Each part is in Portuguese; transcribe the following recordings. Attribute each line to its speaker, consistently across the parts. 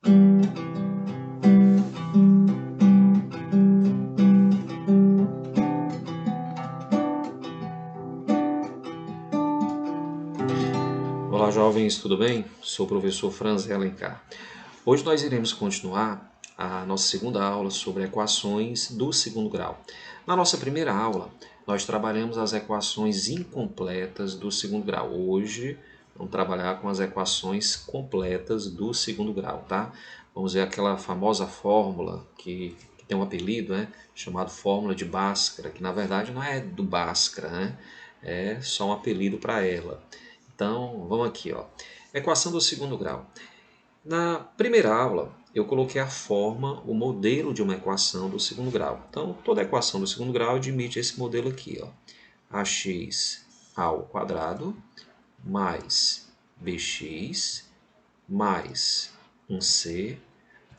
Speaker 1: Olá, jovens, tudo bem? Sou o professor Franz Alencar. Hoje nós iremos continuar a nossa segunda aula sobre equações do segundo grau. Na nossa primeira aula, nós trabalhamos as equações incompletas do segundo grau. Hoje, vamos trabalhar com as equações completas do segundo grau, tá? Vamos ver aquela famosa fórmula que tem um apelido, né? Chamado fórmula de Bhaskara, que na verdade não é do Bhaskara, né? É só um apelido para ela. Então, vamos aqui, ó. Equação do segundo grau. Na primeira aula, eu coloquei a forma, o modelo de uma equação do segundo grau. Então, toda equação do segundo grau admite esse modelo aqui, ó. Ax ao quadrado mais bx mais 1c,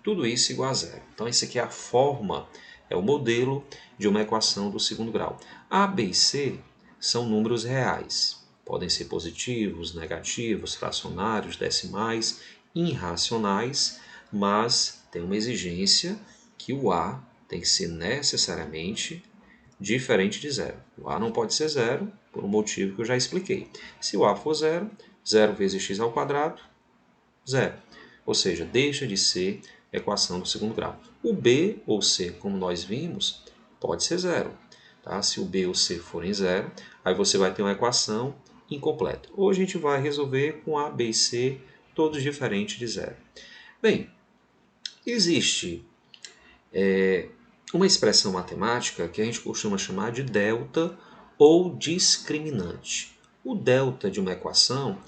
Speaker 1: tudo isso igual a zero. Então, esse aqui é a forma, é o modelo de uma equação do segundo grau. A, b e c são números reais. Podem ser positivos, negativos, fracionários, decimais, irracionais, mas tem uma exigência que o A tem que ser necessariamente diferente de zero. O A não pode ser zero, por um motivo que eu já expliquei. Se o A for zero, 0 vezes x ao quadrado, zero. Ou seja, deixa de ser equação do segundo grau. O B ou C, como nós vimos, pode ser zero. Tá? Se o B ou C forem zero, aí você vai ter uma equação incompleta. Hoje a gente vai resolver com A, B e C, todos diferentes de zero. Bem, existe uma expressão matemática que a gente costuma chamar de delta ou discriminante. O delta de uma equação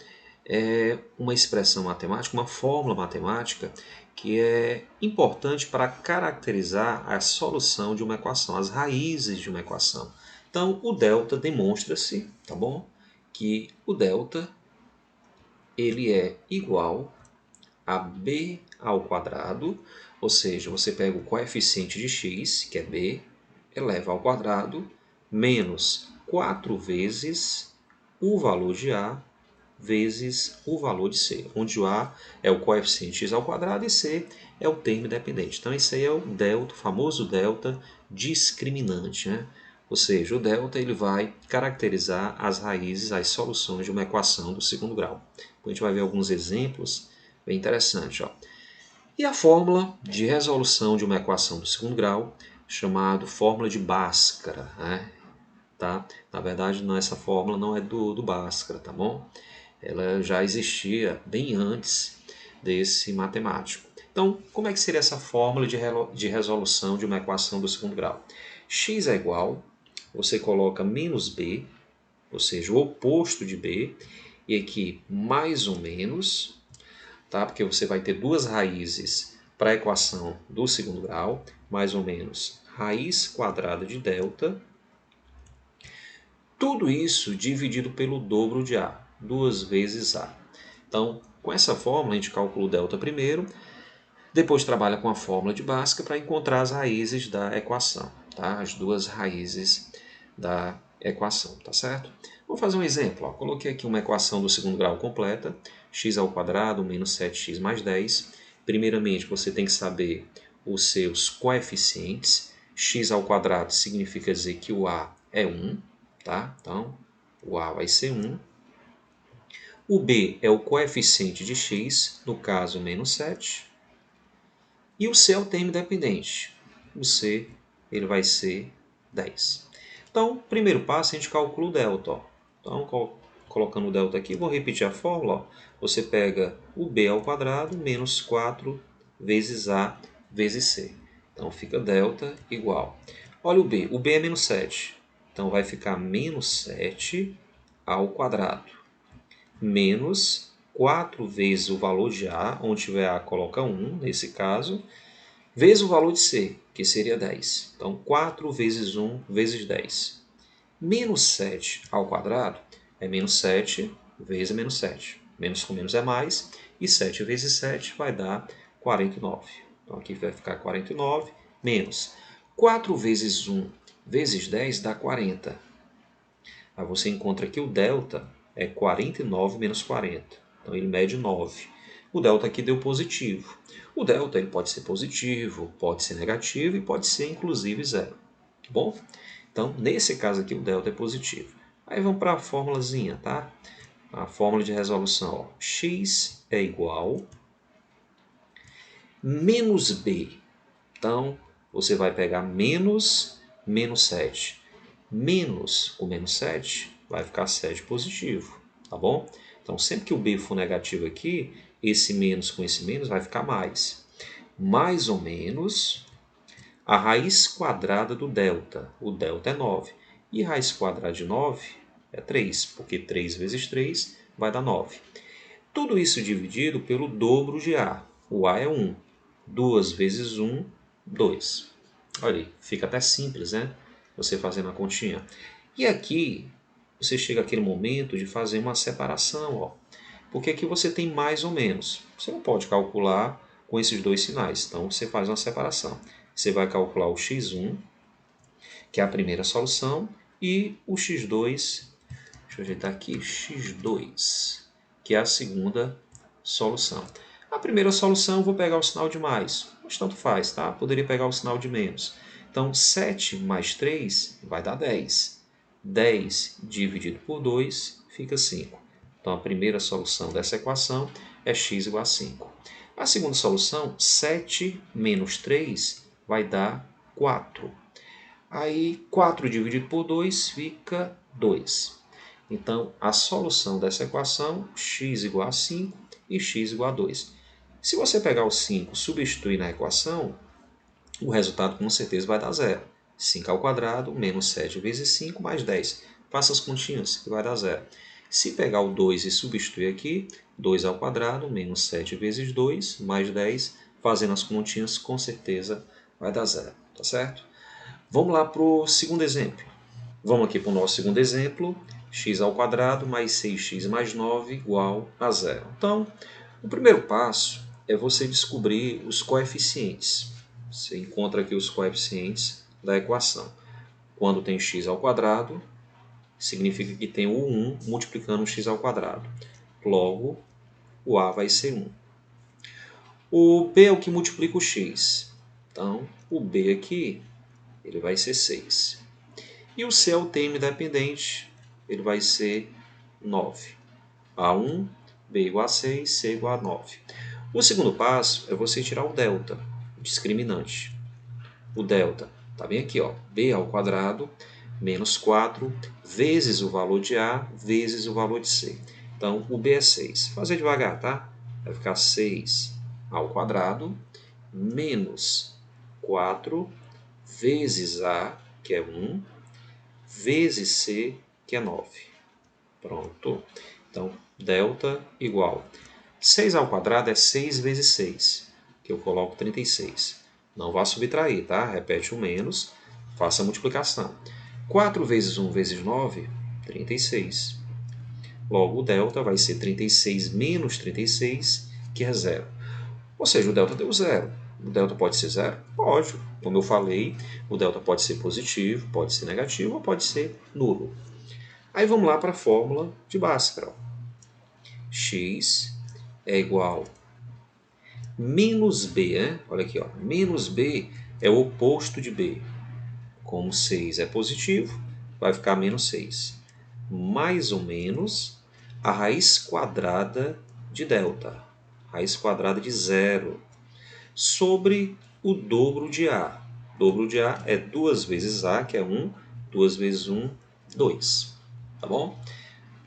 Speaker 1: é uma expressão matemática, uma fórmula matemática que é importante para caracterizar a solução de uma equação, as raízes de uma equação. Então, o delta demonstra-se, tá bom? Que o delta ele é igual a b ao quadrado, ou seja, você pega o coeficiente de x, que é b, eleva ao quadrado, menos 4 vezes o valor de a vezes o valor de c, onde o a é o coeficiente x ao quadrado e c é o termo independente. Então, esse aí é o delta, o famoso delta discriminante, né? Ou seja, o delta ele vai caracterizar as raízes, as soluções de uma equação do segundo grau. A gente vai ver alguns exemplos bem interessantes. Ó. E a fórmula de resolução de uma equação do segundo grau, chamada fórmula de Bhaskara. Né? Tá? Na verdade, essa fórmula não é do Bhaskara, tá bom? Ela já existia bem antes desse matemático. Então, como é que seria essa fórmula de resolução de uma equação do segundo grau? X é igual, você coloca menos b, ou seja, o oposto de b, e aqui mais ou menos, tá? Porque você vai ter duas raízes para a equação do segundo grau, mais ou menos raiz quadrada de delta, tudo isso dividido pelo dobro de a, 2 vezes a. Então, com essa fórmula, a gente calcula o delta primeiro, depois trabalha com a fórmula de Bhaskara para encontrar as raízes da equação, tá? As duas raízes da equação, tá certo? Vou fazer um exemplo. Ó. Coloquei aqui uma equação do segundo grau completa, x ao quadrado menos 7x mais 10. Primeiramente, você tem que saber os seus coeficientes. X ao quadrado significa dizer que o a é 1, tá? Então, o a vai ser 1. O b é o coeficiente de x, no caso, menos 7. E o c é o termo independente. O c ele vai ser 10. Então, primeiro passo, a gente calcula o delta. Ó. Então, colocando o delta aqui, vou repetir a fórmula. Ó. Você pega o b ao quadrado menos 4 vezes a vezes c. Então, fica delta igual. Olha o b. O b é menos 7. Então, vai ficar menos 7 ao quadrado. Menos 4 vezes o valor de a, onde tiver a, coloca 1, nesse caso, vezes o valor de c, que seria 10. Então, 4 vezes 1 vezes 10. Menos 7 ao quadrado é menos 7 vezes menos 7. Menos com menos é mais, e 7 vezes 7 vai dar 49. Então, aqui vai ficar 49, menos 4 vezes 1 vezes 10 dá 40. Aí você encontra que o delta é 49 menos 40. Então, ele mede 9. o delta aqui deu positivo. O delta ele pode ser positivo, pode ser negativo e pode ser inclusive zero. Tá bom? Então, nesse caso aqui, o delta é positivo. Aí vamos para a formulazinha, tá? A fórmula de resolução. Ó. X é igual menos b. Então, você vai pegar menos 7. Menos o menos 7 vai ficar 7 positivo, tá bom? Então, sempre que o b for negativo aqui, esse menos com esse menos vai ficar mais. Mais ou menos a raiz quadrada do delta. O delta é 9. E raiz quadrada de 9 é 3, porque 3 vezes 3 vai dar 9. Tudo isso dividido pelo dobro de A. O A é 1. 2 vezes 1, 2. Olha aí, fica até simples, né? Você fazendo a continha. E aqui, você chega àquele momento de fazer uma separação, ó. Porque aqui você tem mais ou menos. Você não pode calcular com esses dois sinais. Então, você faz uma separação. Você vai calcular o x1, que é a primeira solução, e o x2, deixa eu ajeitar aqui, x2, que é a segunda solução. A primeira solução eu vou pegar o sinal de mais, mas tanto faz, tá? Poderia pegar o sinal de menos. Então, 7 mais 3 vai dar 10. 10 dividido por 2 fica 5. Então, a primeira solução dessa equação é x igual a 5. A segunda solução, 7 menos 3 vai dar 4. Aí, 4 dividido por 2 fica 2. Então, a solução dessa equação, x igual a 5 e x igual a 2. Se você pegar o 5 e substituir na equação, o resultado com certeza vai dar zero. 5 ao quadrado menos 7 vezes 5 mais 10. Faça as continhas que vai dar zero. Se pegar o 2 e substituir aqui, 2 ao quadrado menos 7 vezes 2 mais 10. Fazendo as continhas, com certeza vai dar zero. Tá certo? Vamos lá para o segundo exemplo. Vamos aqui para o nosso segundo exemplo. X ao quadrado mais 6x mais 9 igual a zero. Então, o primeiro passo é você descobrir os coeficientes. Você encontra aqui os coeficientes da equação. Quando tem x ao quadrado, significa que tem o 1 multiplicando o x ao quadrado. Logo, o a vai ser 1. O b é o que multiplica o x. Então, o b aqui ele vai ser 6. E o c é o termo independente, ele vai ser 9. A1, b igual a 6, c igual a 9. O segundo passo é você tirar o delta, o discriminante. O delta está bem aqui, ó, b ao quadrado menos 4 vezes o valor de a vezes o valor de c. Então, o b é 6. Vou fazer devagar, tá? Vai ficar 6 ao quadrado menos 4 vezes a, que é 1, vezes c, que é 9. Pronto. Então, delta igual 6 ao quadrado é 6 vezes 6, que eu coloco 36. Não vá subtrair, tá? Repete o menos, faça a multiplicação. 4 vezes 1 vezes 9, 36. Logo, o delta vai ser 36 menos 36, que é zero. Ou seja, o delta deu zero. O delta pode ser zero? Pode. Como eu falei, o delta pode ser positivo, pode ser negativo ou pode ser nulo. Aí vamos lá para a fórmula de Bhaskara. X é igual a menos b, né? Olha aqui, ó. Menos b é o oposto de b. Como 6 é positivo, vai ficar menos 6. Mais ou menos a raiz quadrada de delta. Raiz quadrada de zero. Sobre o dobro de a. O dobro de a é 2 vezes a, que é 1. 2 vezes 1, 2. Tá bom?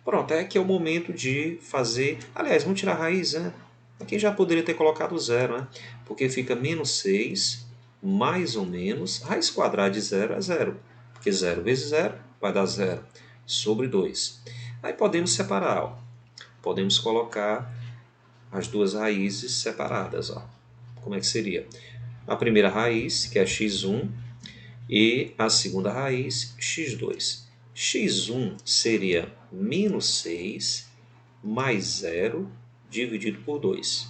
Speaker 1: Pronto, aqui é o momento de fazer... Aliás, vamos tirar a raiz, né? Aqui já poderia ter colocado zero, né? Porque fica menos 6, mais ou menos... Raiz quadrada de zero é zero. Porque 0 vezes 0 vai dar 0 sobre 2. Aí podemos separar, ó. Podemos colocar as duas raízes separadas, ó. Como é que seria? A primeira raiz, que é x1, e a segunda raiz, x2. x1 seria menos 6 mais 0 dividido por 2.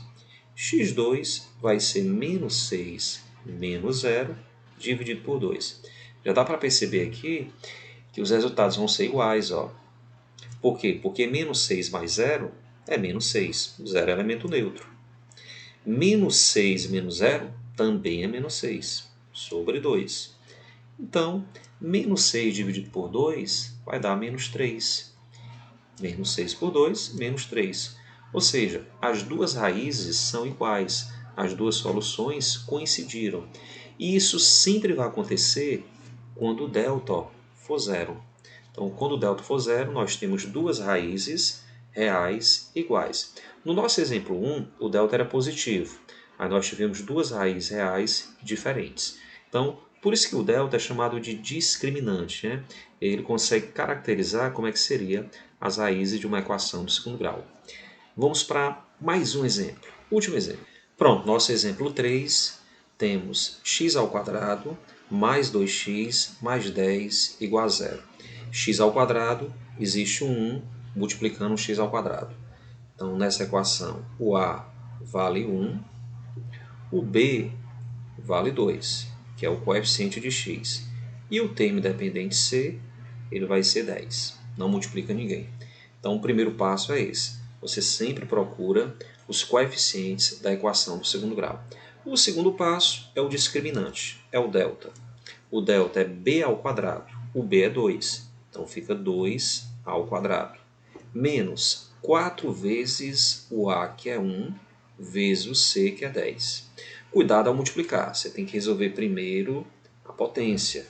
Speaker 1: x2 vai ser menos 6 menos 0 dividido por 2. Já dá para perceber aqui que os resultados vão ser iguais. Ó. Por quê? Porque menos 6 mais 0 é menos 6. O 0 é elemento neutro. Menos 6 menos 0 também é menos 6, sobre 2. Então, menos 6 dividido por 2 vai dar menos 3. Menos 6 por 2, menos 3. Ou seja, as duas raízes são iguais, as duas soluções coincidiram. E isso sempre vai acontecer quando o delta for zero. Então, quando o delta for zero, nós temos duas raízes reais iguais. No nosso exemplo 1, o delta era positivo. Aí nós tivemos duas raízes reais diferentes. Então, por isso que o delta é chamado de discriminante, né? Ele consegue caracterizar como é que seria as raízes de uma equação do segundo grau. Vamos para mais um exemplo. Último exemplo. Pronto, nosso exemplo 3, temos x ao quadrado mais 2x mais 10 igual a zero. X ao quadrado, existe um 1 multiplicando o x ao quadrado. Então, nessa equação, o a vale 1, o b vale 2, que é o coeficiente de x. E o termo dependente c, ele vai ser 10. Não multiplica ninguém. Então, o primeiro passo é esse. Você sempre procura os coeficientes da equação do segundo grau. O segundo passo é o discriminante, é o delta. O delta é b ao quadrado, o b é 2. Então, fica 2 ao quadrado. Menos 4 vezes o a, que é 1, vezes o c, que é 10. Cuidado ao multiplicar. Você tem que resolver primeiro a potência.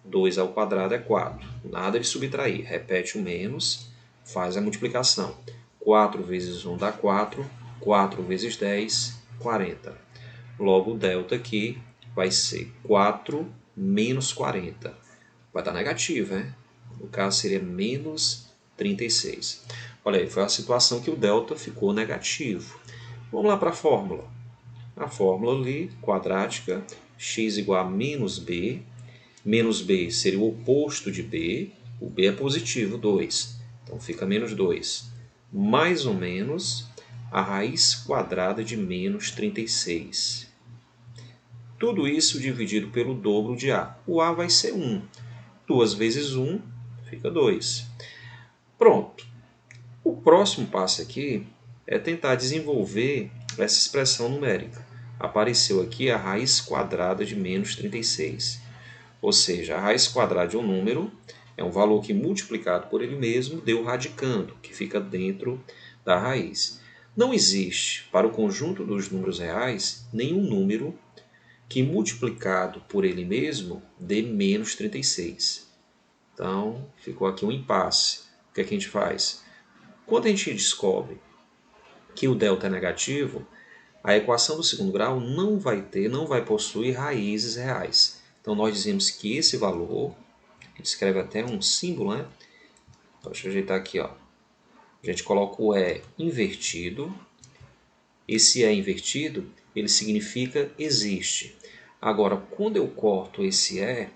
Speaker 1: 2 ao quadrado é 4. Nada de subtrair. Repete o menos, faz a multiplicação. 4 vezes 1 dá 4. 4 vezes 10, 40. Logo, o delta aqui vai ser 4 menos 40. Vai dar negativo, né? No caso, seria menos 36. Olha aí, foi a situação que o delta ficou negativo. Vamos lá para a fórmula. A fórmula ali, quadrática, x igual a menos b. Menos b seria o oposto de b. O b é positivo, 2. Então fica menos 2. Mais ou menos a raiz quadrada de menos 36. Tudo isso dividido pelo dobro de a. O a vai ser 1. 2 vezes 1 fica 2. Pronto. O próximo passo aqui é tentar desenvolver essa expressão numérica. Apareceu aqui a raiz quadrada de menos 36. Ou seja, a raiz quadrada de um número é um valor que multiplicado por ele mesmo deu radicando, que fica dentro da raiz. Não existe, para o conjunto dos números reais, nenhum número que multiplicado por ele mesmo dê menos 36. Então, ficou aqui um impasse. O que é que a gente faz? Quando a gente descobre que o delta é negativo, a equação do segundo grau não vai possuir raízes reais. Então, nós dizemos que esse valor, a gente escreve até um símbolo, né? Então, deixa eu ajeitar aqui, ó. A gente coloca o E invertido. Esse E invertido, ele significa existe. Agora, quando eu corto esse E,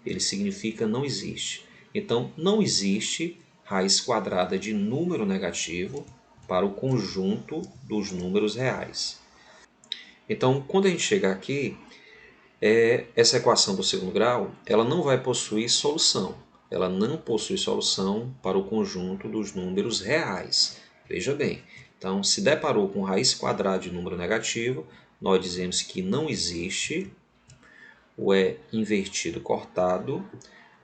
Speaker 1: ele significa não existe. Então, não existe raiz quadrada de número negativo para o conjunto dos números reais. Então, quando a gente chegar aqui, essa equação do segundo grau, ela não vai possuir solução. Ela não possui solução para o conjunto dos números reais. Veja bem, então, se deparou com raiz quadrada de número negativo, nós dizemos que não existe o E invertido cortado,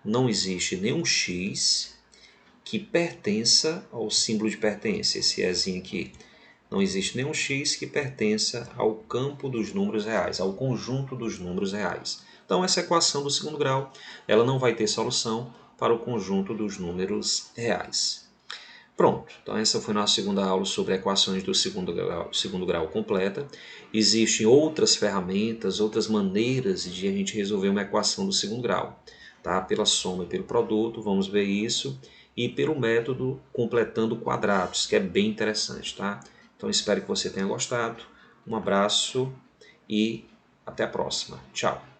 Speaker 1: não existe nenhum x que pertença ao símbolo de pertença, esse Ezinho aqui. Não existe nenhum x que pertença ao campo dos números reais, ao conjunto dos números reais. Então, essa equação do segundo grau, ela não vai ter solução para o conjunto dos números reais. Pronto, então essa foi a nossa segunda aula sobre equações do segundo grau completa. Existem outras ferramentas, outras maneiras de a gente resolver uma equação do segundo grau. Tá? Pela soma e pelo produto, vamos ver isso. E pelo método completando quadrados, que é bem interessante. Tá? Então espero que você tenha gostado. Um abraço e até a próxima. Tchau!